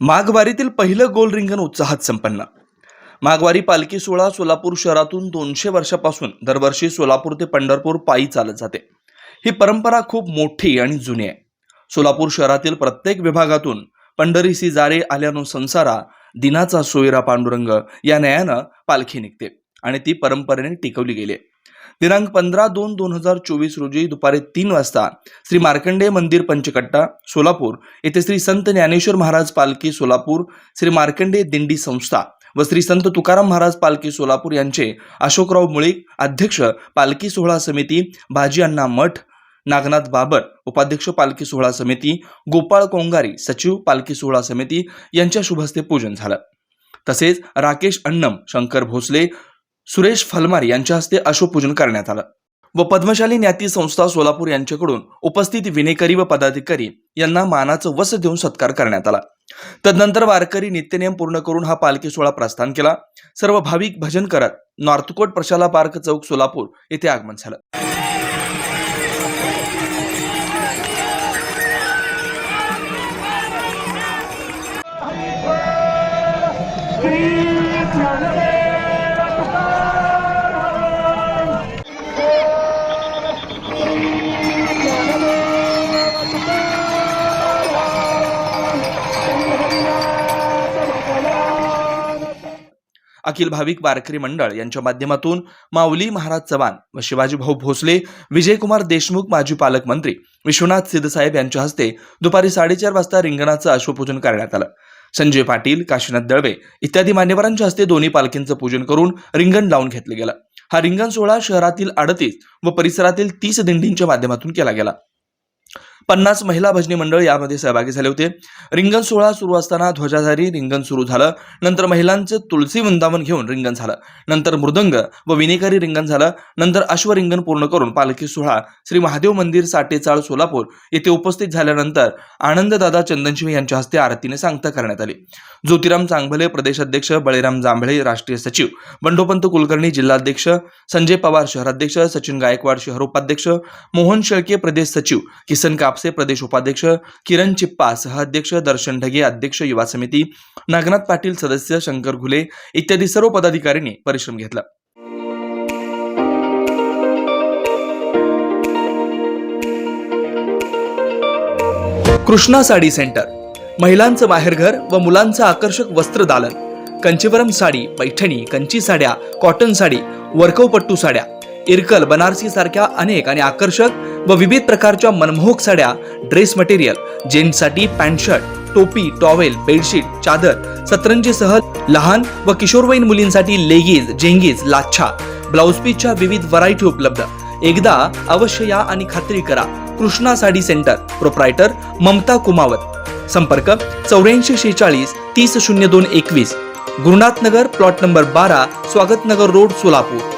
माघवारीतील पहिलं गोल रिंगण उत्साहात संपन्न. माघवारी पालखी सोहळा सोलापूर शहरातून 200 वर्षापासून दरवर्षी सोलापूर ते पंढरपूर पायी चालत जाते. ही परंपरा खूप मोठी आणि जुनी आहे. सोलापूर शहरातील प्रत्येक विभागातून पंढरीसी जारे आल्यानो संसारा दिनाचा सोयरा पांडुरंग या न्यायानं पालखी निघते आणि ती परंपरेने टिकवली गेली आहे. दिनांक 15/2/2024 रोजी दुपारी 3 वाजता श्री मार्कंडेय मंदिर पंचकट्टा सोलापूर येथे श्री संत ज्ञानेश्वर महाराज पालखी सोलापूर, श्री मार्कंडेय दिंडी संस्था व श्री संत तुकाराम महाराज पालखी सोलापूर यांचे अशोकराव मुळीक अध्यक्ष पालखी सोहळा समिती, भाजी अण्णा मठ, नागनाथ बाबर उपाध्यक्ष पालखी सोहळा समिती, गोपाळ कोंगारी सचिव पालखी सोहळा समिती यांच्या शुभहस्ते पूजन झालं. तसेच राकेश अण्णम, शंकर भोसले, सुरेश फलमार यांच्या हस्ते अश्वपूजन करण्यात आलं व पद्मशाली ज्ञाती संस्था सोलापूर यांच्याकडून उपस्थित विनेकरी व पदाधिकारी यांना मानाचं वस देऊन सत्कार करण्यात आला. तदनंतर वारकरी नित्यनियम पूर्ण करून हा पालखी सोहळा प्रस्थान केला. सर्व भाविक भजन करत नॉर्थकोट प्रशाला पार्क चौक सोलापूर येथे आगमन झालं. अखिल भाविक वारकरी मंडळ यांच्या माध्यमातून माऊली महाराज चव्हाण व शिवाजी भाऊ भोसले, विजयकुमार देशमुख माजी पालकमंत्री, विश्वनाथ सिद्धसाहेब यांच्या हस्ते दुपारी 4:30 वाजता रिंगणाचं अश्वपूजन करण्यात आलं. संजय पाटील, काशीनाथ दळवे इत्यादी मान्यवरांच्या हस्ते दोन्ही पालखींचं पूजन करून रिंगण लावून घेतलं गेलं. हा रिंगण सोहळा शहरातील 38 व परिसरातील 30 दिंडींच्या माध्यमातून केला गेला. 50 महिला भजनी मंडळ यामध्ये सहभागी झाले होते. रिंगण सोहळा सुरू असताना ध्वजाधारी रिंगण सुरू झालं. नंतर महिलांचे तुलसी वृंदावन घेऊन रिंगण झालं. नंतर मृदंग व विनेकरी रिंगण झालं. नंतर अश्व रिंगण पूर्ण करून पालखी सोहळा श्री महादेव मंदिर साटेचाळ सोलापूर येथे उपस्थित झाल्यानंतर आनंददादा चंदनशिव यांच्या हस्ते आरतीने सांगता करण्यात आली. ज्योतिराम चांगभले प्रदेशाध्यक्ष, बळीराम जांभळे राष्ट्रीय सचिव, बंडोपंत कुलकर्णी जिल्हाध्यक्ष, संजय पवार शहराध्यक्ष, सचिन गायकवाड शहर उपाध्यक्ष, मोहन शेळके प्रदेश सचिव, किसन कापसे प्रदेश उपाध्यक्ष, किरण चिप्पा सहअध्यक्ष, दर्शन ढगे अध्यक्ष युवा समिती, नागनाथ पाटील सदस्य, शंकर घुले इत्यादी सर्व पदाधिकाऱ्यांनी परिश्रम घेतला. कृष्णा साडी सेंटर, महिलांचं माहेरघर व मुलांचं आकर्षक वस्त्र दालन, कंचीवरम साडी, पैठणी, कंची साड्या, कॉटन साडी, वर्कवपट्टू साड्या, इरकल, बनारसी सारख्या अनेक आणि आकर्षक व विविध प्रकारच्या मनमोहक साड्या, ड्रेस मटेरियल, जेंट्ससाठी पॅन्ट शर्ट, टोपी, टॉवेल, बेडशीट, चादर, सतरंजीसह लहान व किशोरवयीन मुलींसाठी लेगीज, जेंगीज, लाच्छा, ब्लाउज पीसच्या विविध व्हरायटी उपलब्ध. एकदा अवश्य या आणि खात्री करा. Krishna sari centre, proprietor Mamata Kumawat. संपर्क 8446 300221, गुरुनाथ नगर, प्लॉट नंबर 12, स्वागत नगर रोड, सोलापूर.